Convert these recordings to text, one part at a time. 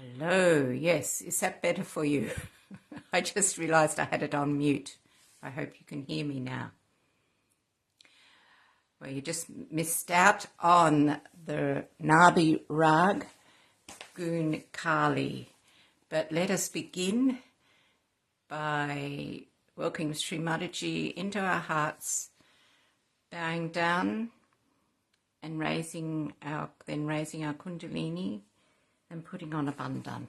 Hello, yes, is that better for you? I just realized I had it on mute. I hope you can hear me now. Well, you just missed out on the Nabi Rag Gun Kali. But let us begin by welcoming Shri Mataji into our hearts, bowing down and raising our Kundalini and putting on a bandhan.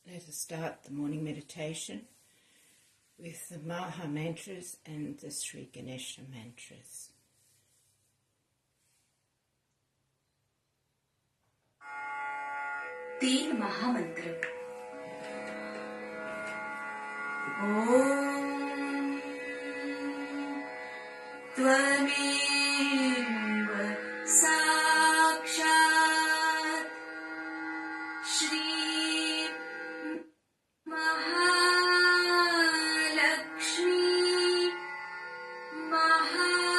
Let us start the morning meditation with the Maha mantras and the Sri Ganesha mantras. तीन महामंत्र। ओम त्वमेव साक्षात् Shri Mahalakshmi Mahasaraswati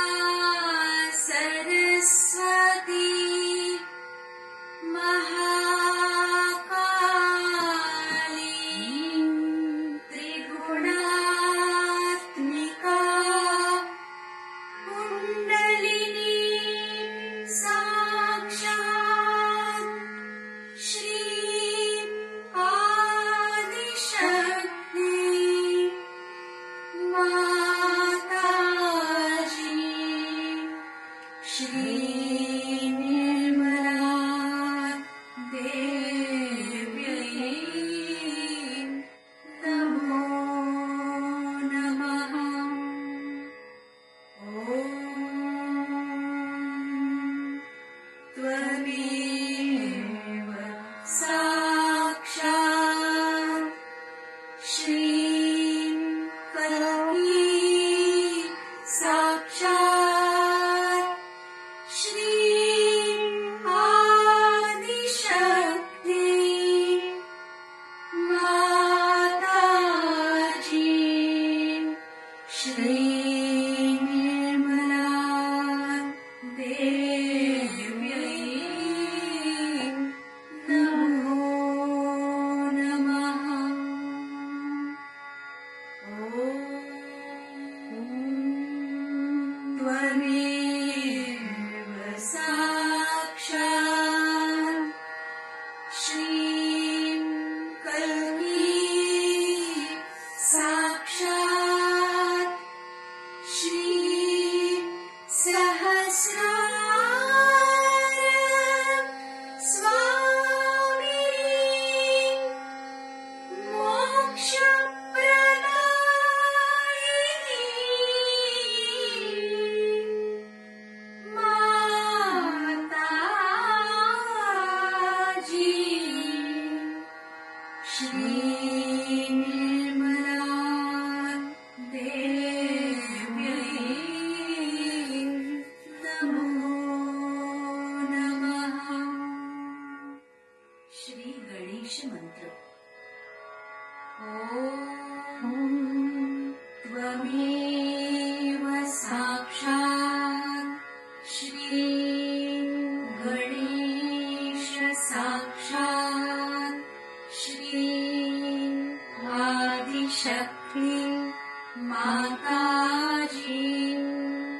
Mataji,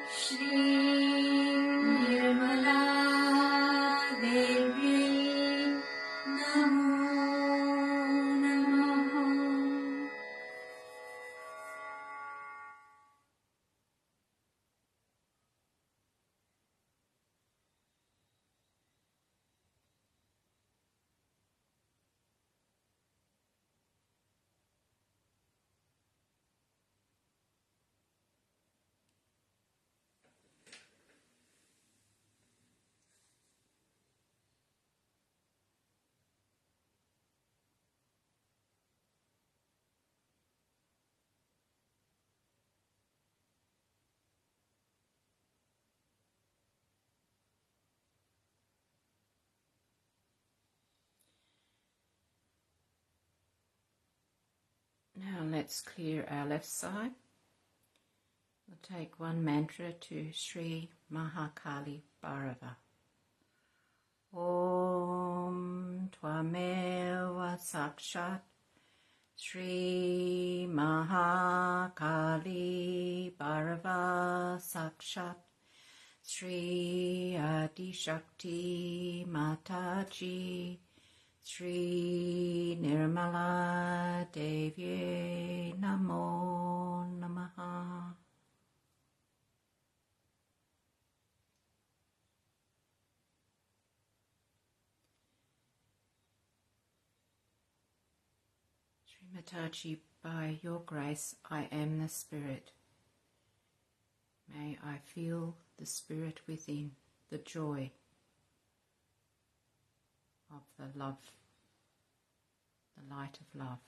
Shri Mataji, Namo Namaha. Now let's clear our left side. We'll take one mantra to Shri Mahakali Bhairava. Om Tvameva Sakshat Shri Mahakali Bhairava Sakshat Shri Adishakti Mataji Shri Nirmala Devi Namo Namaha. Shri Mataji, by your grace, I am the Spirit. May I feel the Spirit within, the joy of the love, the light of love.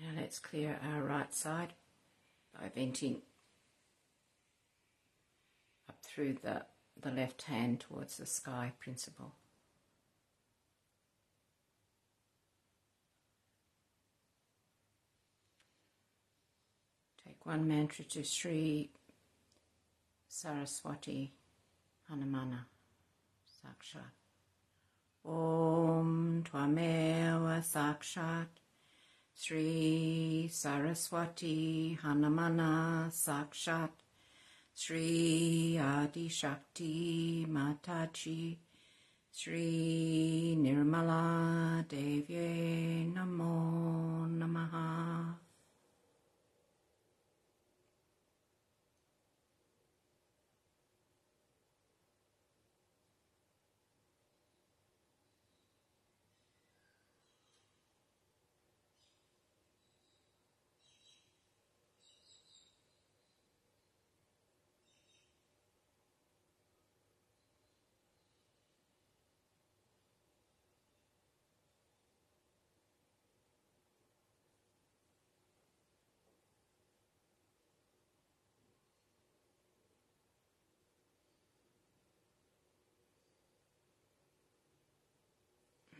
Now let's clear our right side by venting up through the left hand towards the sky principle. Take one mantra to Shri Saraswati Hanamana Sakshat. Om Tvameva Sakshat Shri Saraswati Hanamana Sakshat Shri Adishakti Mataji Shri Nirmala Devi Namo Namaha.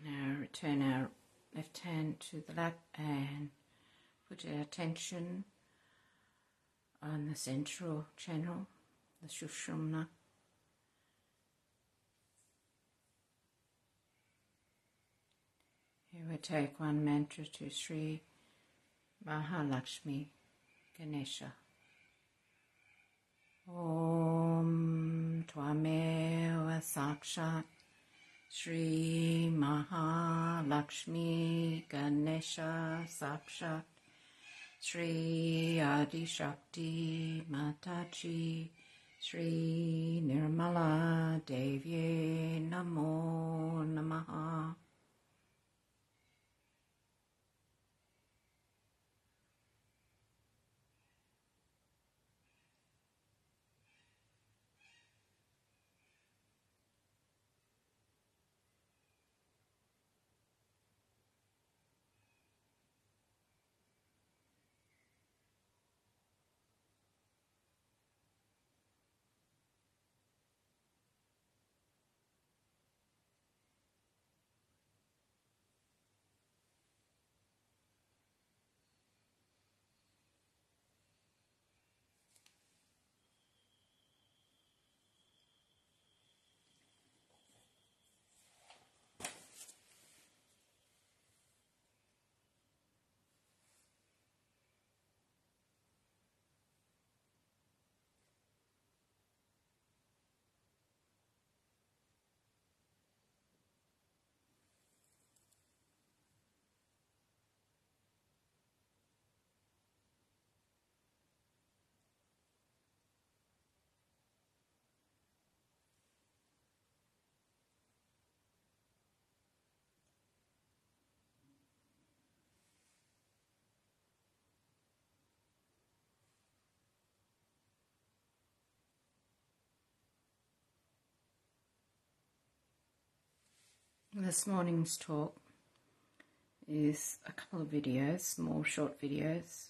Now return our left hand to the lap and put our attention on the central channel, the Sushumna. Here we take one mantra to Sri Mahalakshmi Ganesha. Om Tvameva Sakshat Shri Mahalakshmi Ganesha Sakshat Shri Adishakti Mataji Shri Nirmala Devi Namo Namaha. This morning's talk is a couple of videos, small short videos.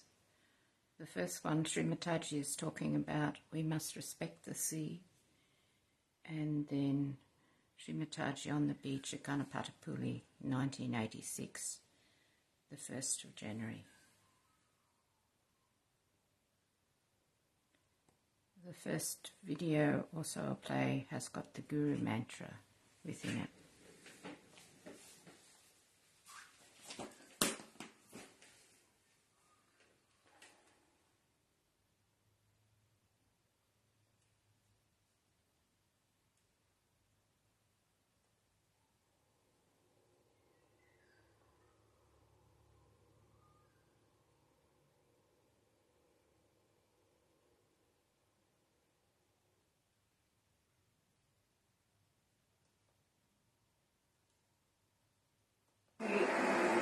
The first one, Shri Mataji is talking about we must respect the sea, and then Shri Mataji on the beach at Ganapatapuli, 1986, the 1st of January. The first video also I'll play has got the Guru mantra within it.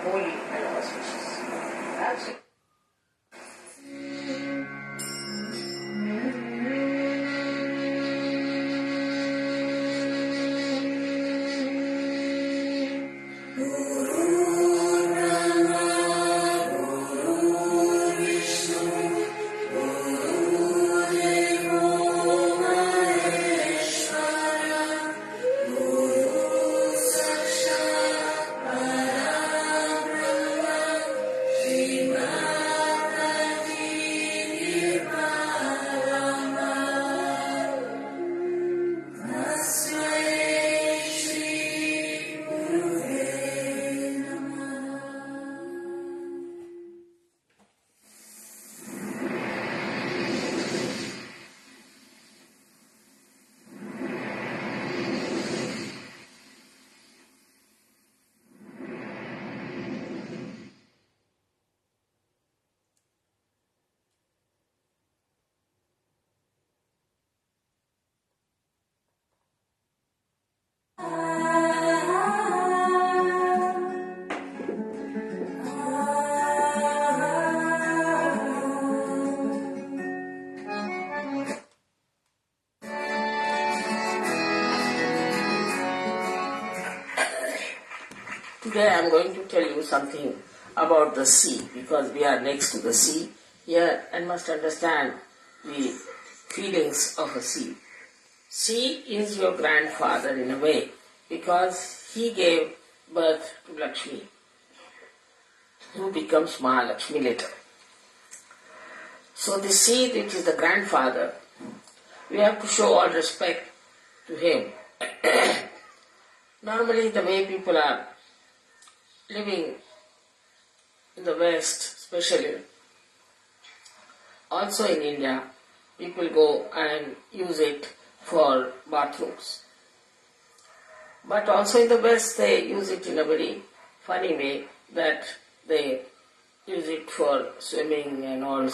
Holy and auspicious. Absolutely. Today I am going to tell you something about the sea, because we are next to the sea here and must understand the feelings of a sea. Sea is your grandfather in a way, because he gave birth to Lakshmi, who becomes Mahalakshmi later. So the sea, which is the grandfather, we have to show all respect to him. Normally the way people are living in the West, especially, also in India, people go and use it for bathrooms. But also in the West, they use it in a very funny way, that they use it for swimming and all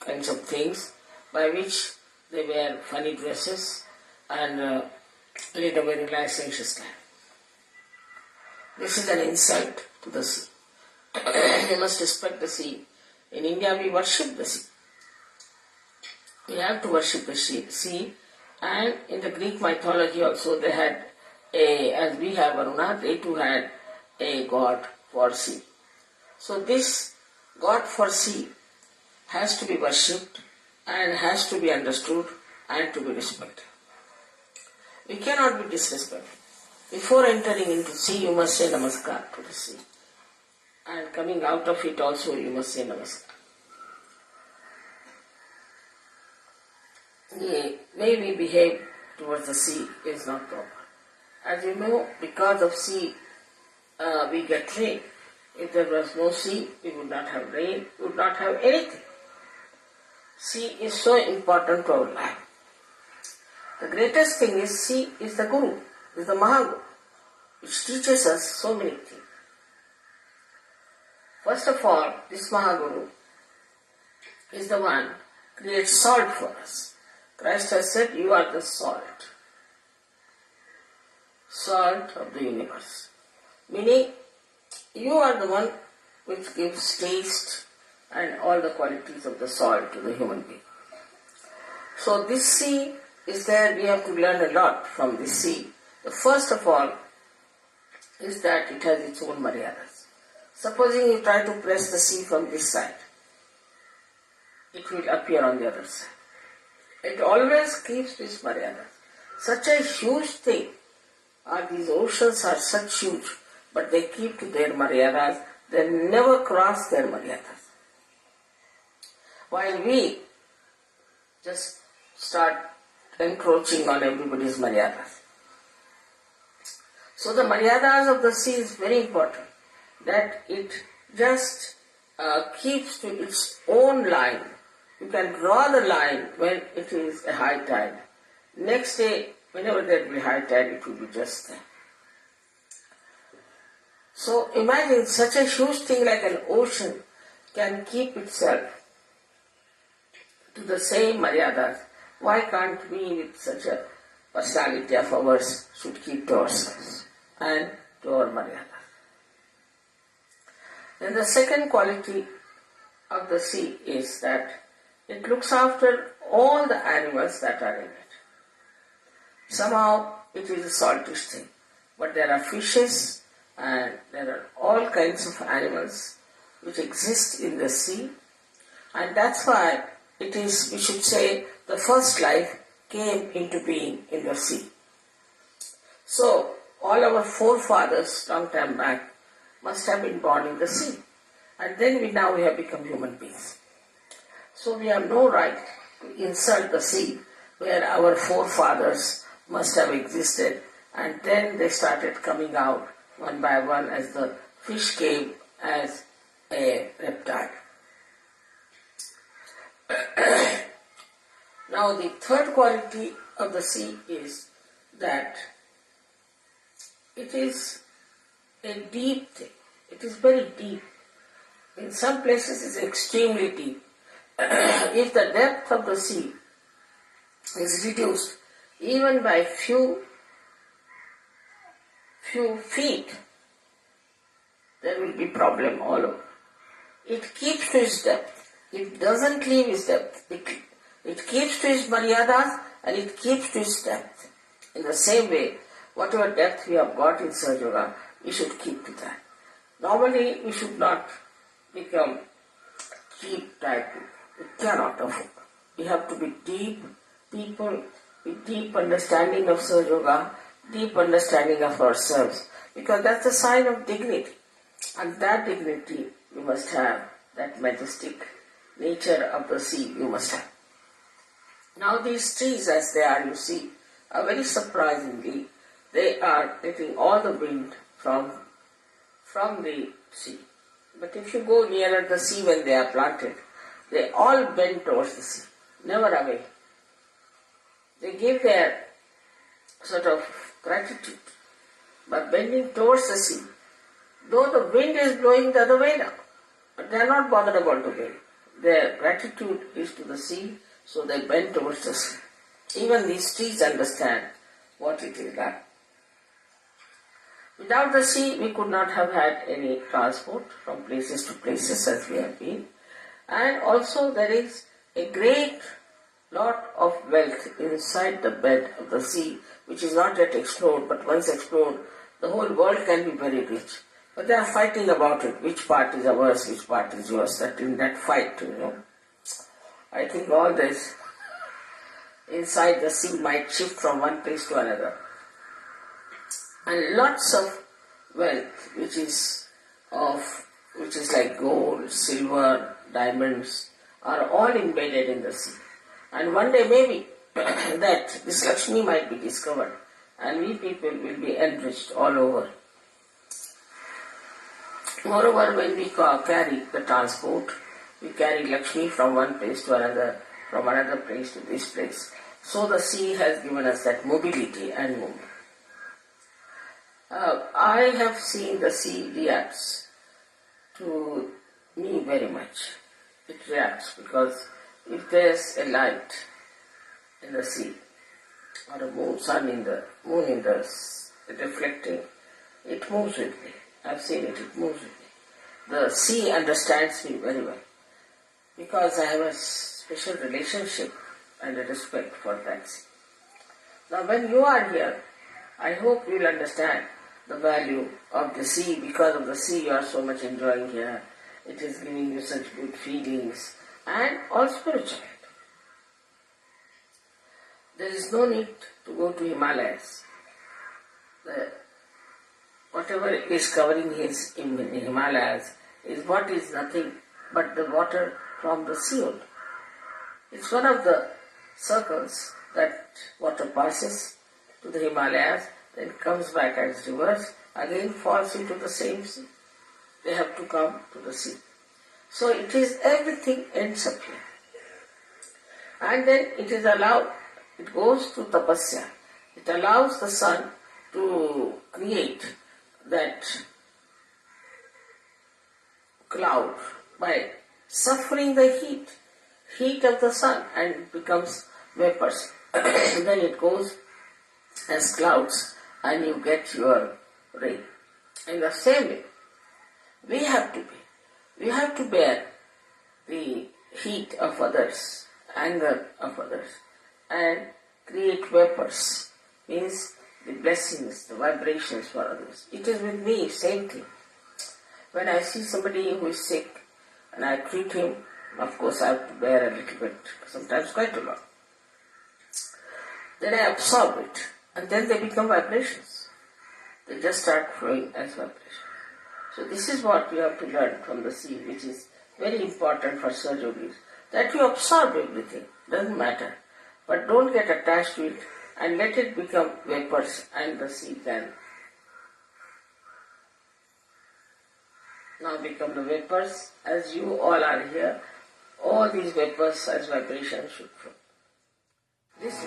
kinds of things, by which they wear funny dresses and lead a very licentious life. This is an insult to the sea. We must respect the sea. In India we worship the sea. We have to worship the sea. And in the Greek mythology also they had as we have Varuna, they too had a god for sea. So this god for sea has to be worshipped and has to be understood and to be respected. We cannot be disrespectful. Before entering into sea, you must say namaskar to the sea. And coming out of it also, you must say namaskar. The way we behave towards the sea is not proper. As you know, because of sea, we get rain. If there was no sea, we would not have rain, we would not have anything. Sea is so important to our life. The greatest thing is sea is the Guru, is the Mahaguru, which teaches us so many things. First of all, this Mahaguru is the one who creates salt for us. Christ has said, you are the salt. Salt of the universe. Meaning, you are the one which gives taste and all the qualities of the salt to the human being. So this sea is there, we have to learn a lot from this sea. First of all, is that it has its own maryadas. Supposing you try to press the sea from this side, it will appear on the other side. It always keeps its maryadas. Such a huge thing, these oceans are such huge, but they keep to their maryadas, they never cross their maryadas. While we just start encroaching on everybody's maryadas. So the maryadas of the sea is very important, that it just keeps to its own line. You can draw the line when it is a high tide. Next day, whenever there will be high tide, it will be just there. So imagine such a huge thing like an ocean can keep itself to the same maryadas. Why can't we, with such a personality of ours, should keep to ourselves and to our maryadas? Then the second quality of the sea is that it looks after all the animals that are in it. Somehow it is a saltish thing, but there are fishes and there are all kinds of animals which exist in the sea, and that's why it is, we should say, the first life came into being in the sea. So all our forefathers long time back must have been born in the sea, and then we have become human beings. So we have no right to insult the sea where our forefathers must have existed, and then they started coming out one by one as the fish came as a reptile. Now the third quality of the sea is that it is a deep thing. It is very deep. In some places it is extremely deep. If the depth of the sea is reduced even by few feet, there will be problem all over. It keeps to its depth. It doesn't leave its depth. It keeps to its maryadas and it keeps to its depth. In the same way, whatever depth we have got in Sahaja Yoga, we should keep to that. Normally, we should not become cheap type. We cannot afford. We have to be deep people with deep understanding of Sahaja Yoga, deep understanding of ourselves, because that's a sign of dignity. And that dignity we must have, that majestic nature of the sea you must have. Now these trees as they are, you see, are very surprisingly, they are getting all the wind from the sea. But if you go nearer the sea when they are planted, they all bend towards the sea, never away. They give their sort of gratitude by bending towards the sea, though the wind is blowing the other way now. But they are not bothered about the wind. Their gratitude is to the sea, so they bend towards the sea. Even these trees understand what it is like. Without the sea, we could not have had any transport from places to places as we have been. And also there is a great lot of wealth inside the bed of the sea, which is not yet explored, but once explored, the whole world can be very rich. But they are fighting about it, which part is ours, which part is yours, that in that fight, I think all this inside the sea might shift from one place to another. And lots of wealth, which is like gold, silver, diamonds, are all embedded in the sea. And one day maybe that this Lakshmi might be discovered, and we people will be enriched all over. Moreover, when we carry the transport, we carry Lakshmi from one place to another, from another place to this place. So the sea has given us that mobility and movement. I have seen the sea reacts to me very much. It reacts because if there's a light in the sea, or a moon in the reflecting, it moves with me. I've seen it, it moves with me. The sea understands me very well because I have a special relationship and a respect for that sea. Now when you are here, I hope you will understand the value of the sea. Because of the sea you are so much enjoying here. It is giving you such good feelings and all spiritual. There is no need to go to Himalayas. Whatever is covering his in the Himalayas is what is nothing but the water from the sea only. It's one of the circles that water passes to the Himalayas, then comes back as rivers, again falls into the same sea. They have to come to the sea. So it is everything ends up here. And then it is allowed, it goes to tapasya. It allows the sun to create that cloud by suffering the heat of the sun, and it becomes vapors. Then it goes as clouds and you get your rain. In the same way, we have to bear the heat of others, anger of others, and create vapors, means the blessings, the vibrations for others. It is with me, same thing. When I see somebody who is sick and I treat him, of course I have to bear a little bit, sometimes quite a lot. Then I absorb it, and then they become vibrations. They just start flowing as vibrations. So this is what we have to learn from the sea, which is very important for Sir Yogis, that you absorb everything, doesn't matter. But don't get attached to it and let it become vapors, and the sea can now become the vapors. As you all are here, all these vapors as vibrations should flow. This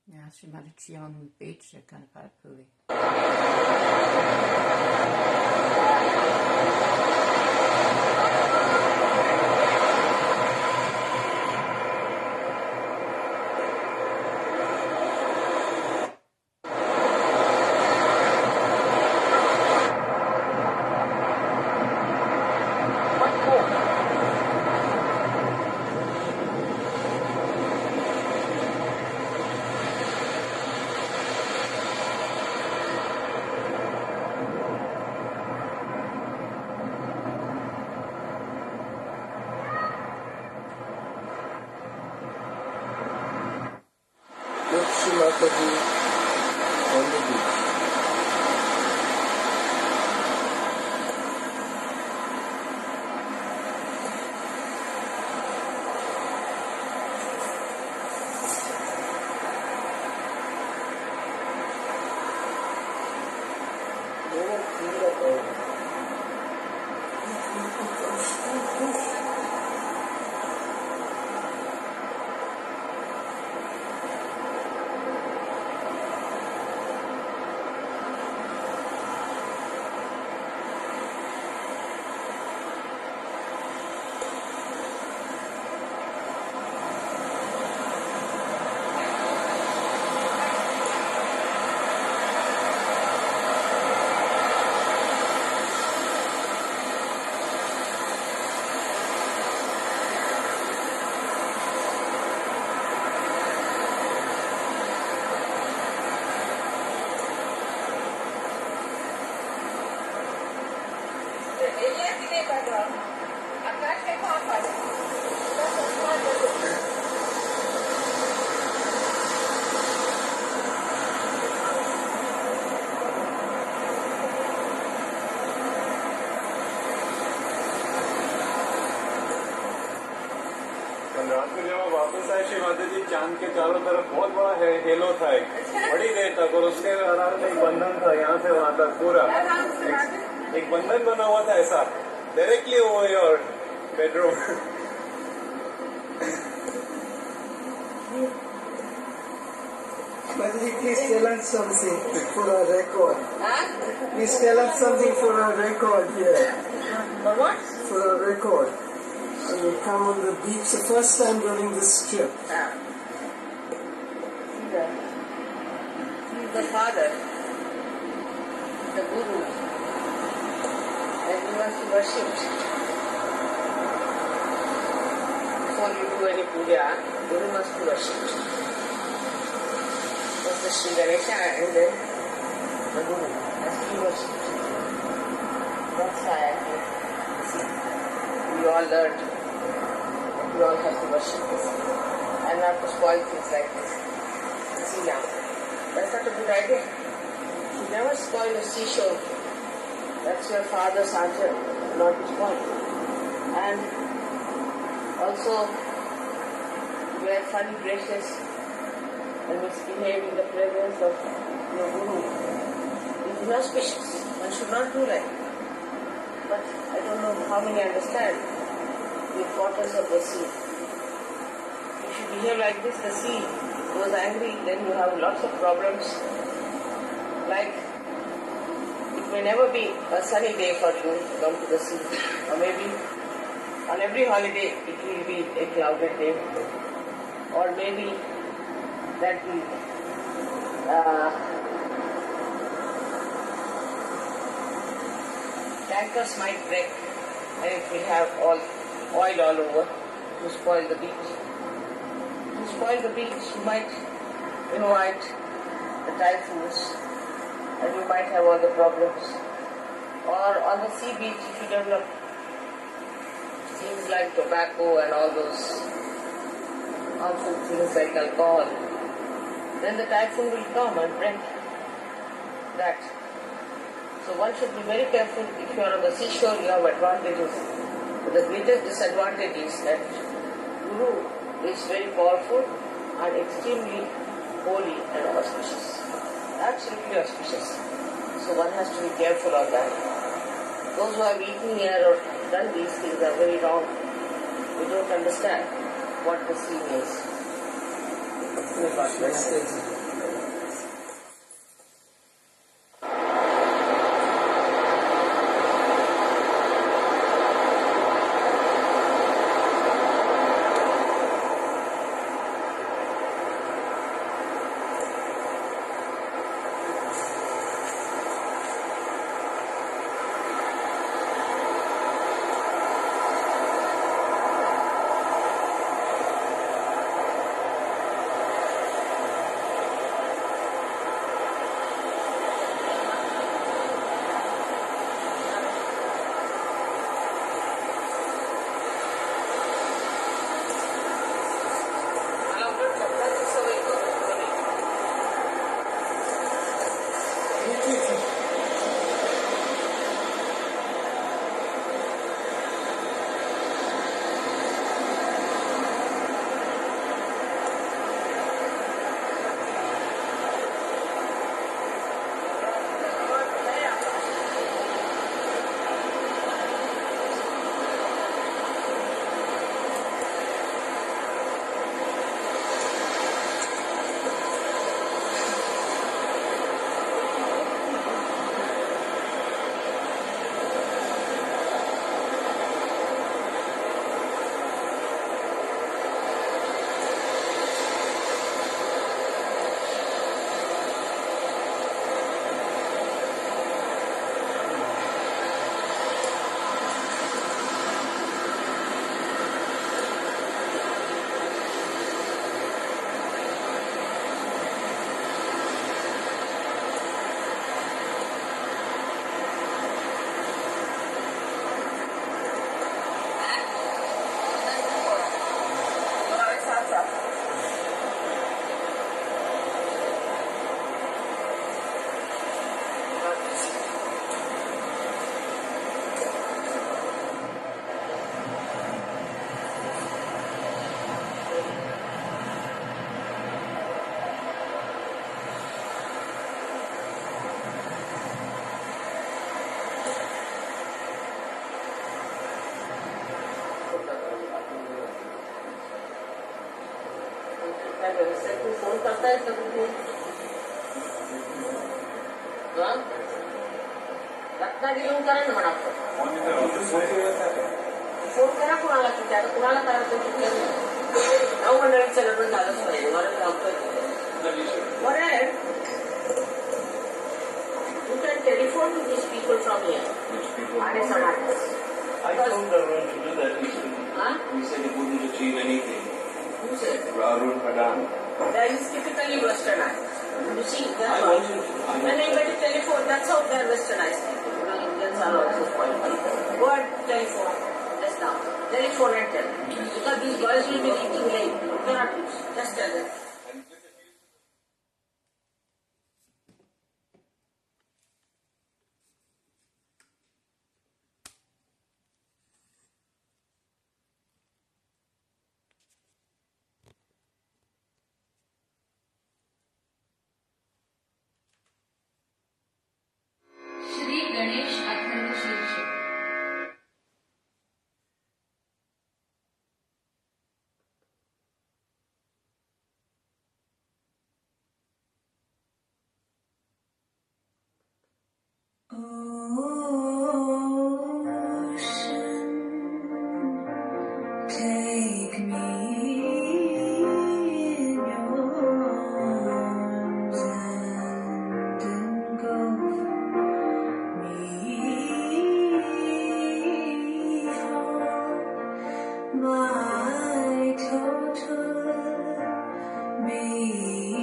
Yeah, Shri Mataji on the beach at Kanapapuli. Shri Mataji on the beach. रात को जब वापस आए श्री माताजी, चांद के चारों तरफ बहुत बड़ा हेलो था, बड़ी देर तक, और उसके अराउंड एक बंधन था यहाँ से वहां तक पूरा एक बंधन बना हुआ था ऐसा directly over your bedroom. Mataji, please tell us something for our record. Please tell us something for our record here. For what? For our record. you come on the beach the first time during this trip. Yeah. He's the father, the guru, and he must be worshipped. Before you do any puja, guru must be worshipped. First the Shri Ganesha and then the guru has to be worshipped. That's why we all learned that we all have to worship this and not to spoil things like this. See now, that's not a good idea. You never spoil a seashore. That's your father's Sahaja, not to spoil. And also, wear funny dresses and misbehave in the presence of your guru. It's inauspicious. One should not do that. But I don't know how many understand the importance of the sea. If you behave like this, the sea goes angry, then you have lots of problems. Like, it may never be a sunny day for you to come to the sea. Or maybe on every holiday it will be a clouded day. Or maybe that the tankers might break and it will have oil all over to spoil the beach. To spoil the beach, you might invite the typhoons and you might have all the problems. Or on the sea beach, if you develop things like tobacco and all those harmful things like alcohol, then the typhoon will come and break that. So one should be very careful. If you are on the seashore, you have advantages. But the greatest disadvantage is that Guru is very powerful and extremely holy and auspicious. Absolutely auspicious. So one has to be careful of that. Those who have eaten here or done these things are very wrong. We don't understand what the sea means. May God bless you. Phone करता है कभी रत्नागिरी करा ना phone करा कुणाला किती आता कुणाला करायचं कुठलं 9 मंडळीचं लग्न झालंच पाहिजे मला बरं you can telephone to these people from here. Which people? Are Sahajas. I told Arun to do that recently. Huh? He said he wouldn't achieve anything. Who said? Arun Pradhan. That is typically westernized. You see, I wasn't. when anybody telephone, that's how they are westernized people. You know, Indians are also spoiled people. Go and telephone. Just now. Telephone and tell. Because these boys will be eating late. You cannot use. Just tell them. Shri Ganesh Atharva शीर्षक Take me in your arms and engulf me home. My total being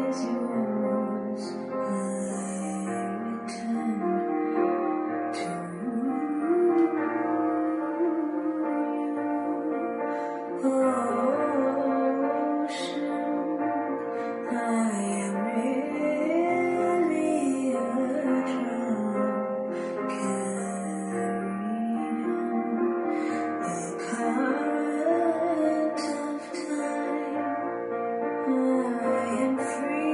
is yours. I return to ocean. I am really a drunk carried on the current of time. I am free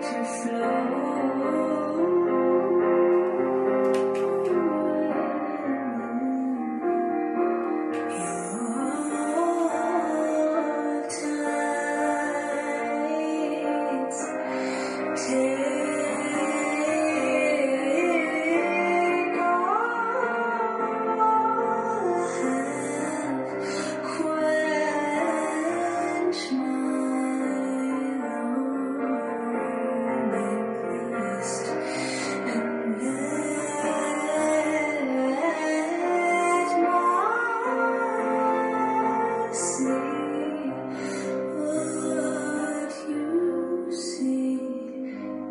to quench my longing thirst and let my see what you see,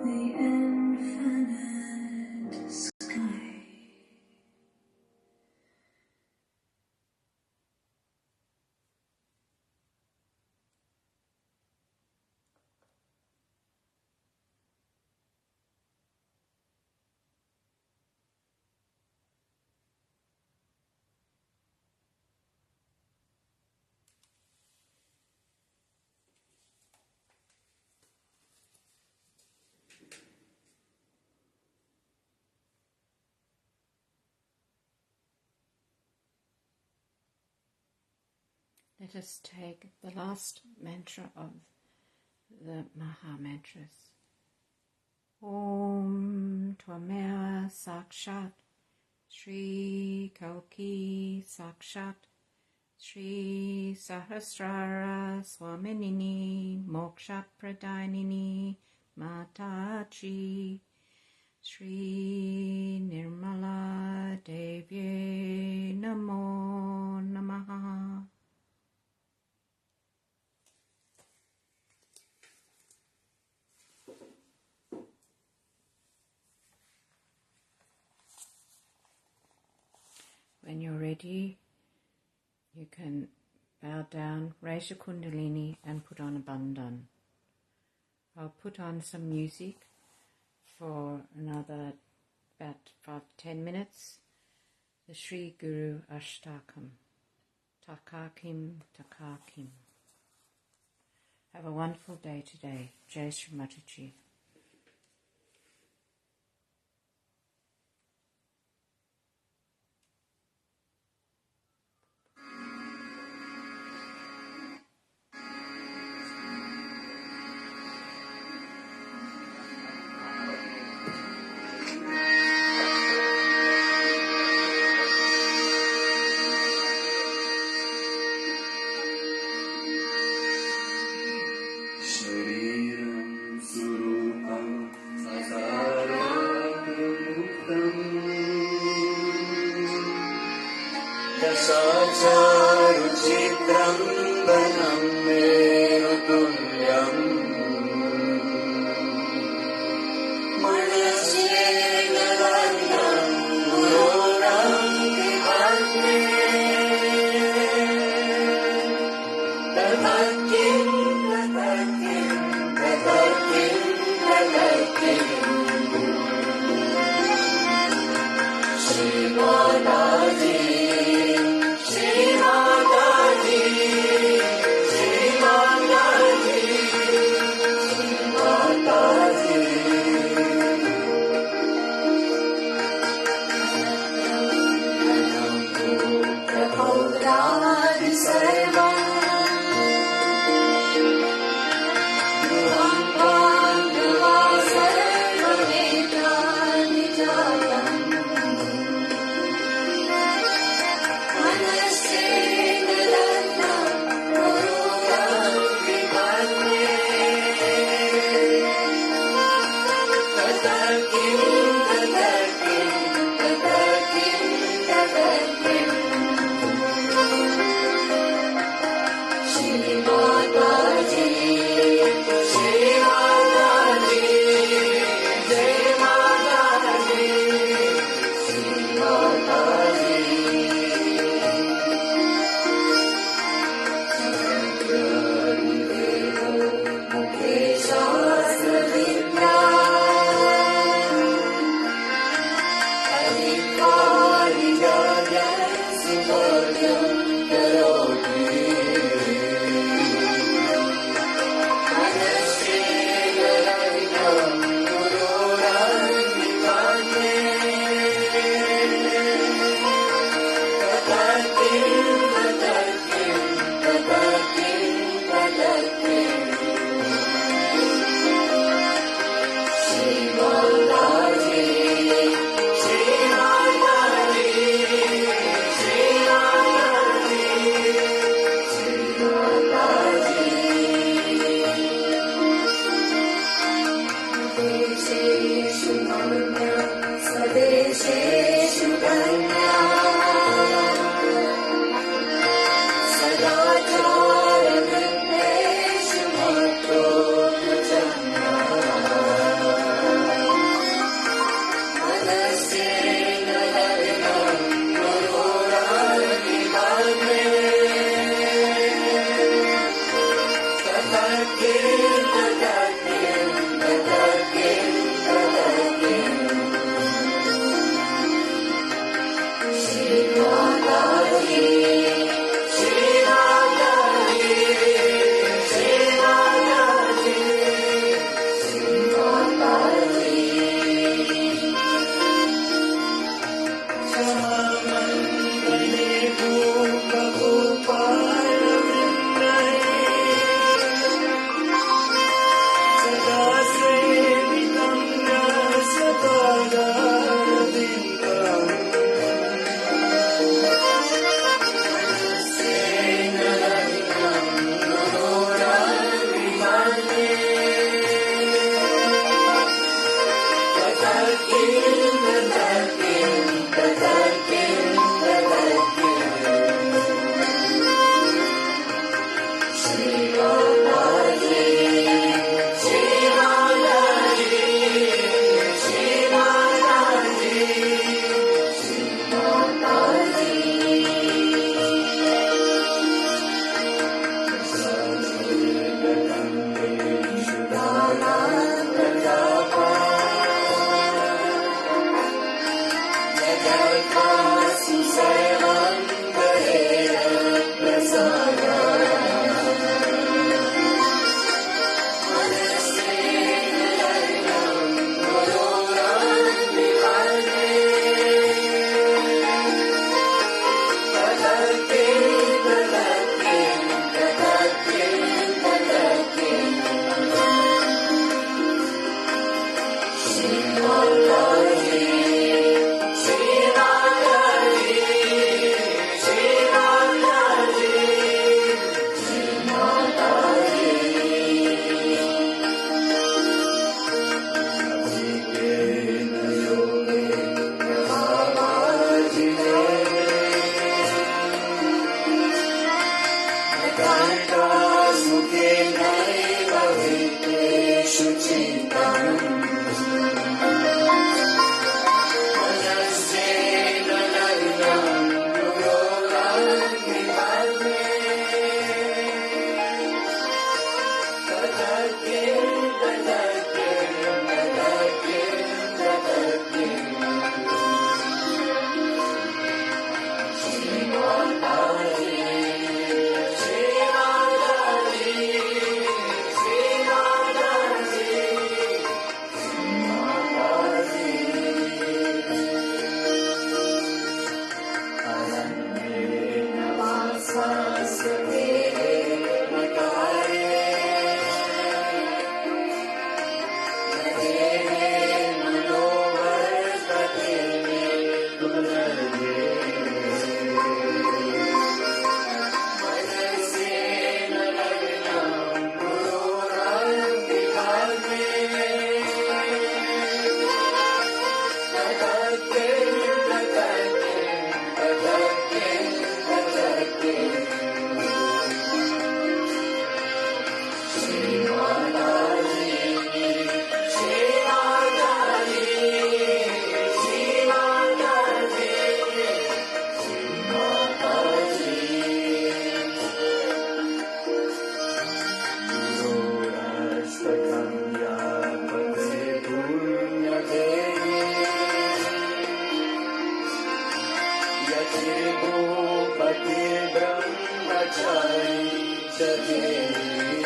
the infinite sky. Let us take the last mantra of the Maha Mantras. Om Tvameva Sakshat Shri Kalki Sakshat Shri Sahasrara Swaminini Moksha Pradinini Mataji Shri Nirmala Devye Namo Namaha. When you're ready, you can bow down, raise your kundalini and put on a bandhan. I'll put on some music for another about 5-10 minutes. The Sri Guru Ashtakam. Takakim, Takakim. Have a wonderful day today. Jai Shri Mataji. साचारुचित्रं वनं मेरुतुल्यम् मनस्येन्द्रलग्नं गुरोरङ्गिभाग्ने तथाकिं Shri Mataji, Shri Mataji, Shri Mataji, Shri Mataji. Prabhupada Sarvam, Dhruvam Pandava Sarvametrani Jatam. Swadesheshu Kanya Sadachara Vipeshu Matto Prachanda Manasena Harinam Gururani Bhagme Tatakim Tatakim Tatakim Tatakim Shri Mataji, Shri Mataji, Shri Mataji, Shri Mataji. Bhupathi ब्रह्मचारी च देवी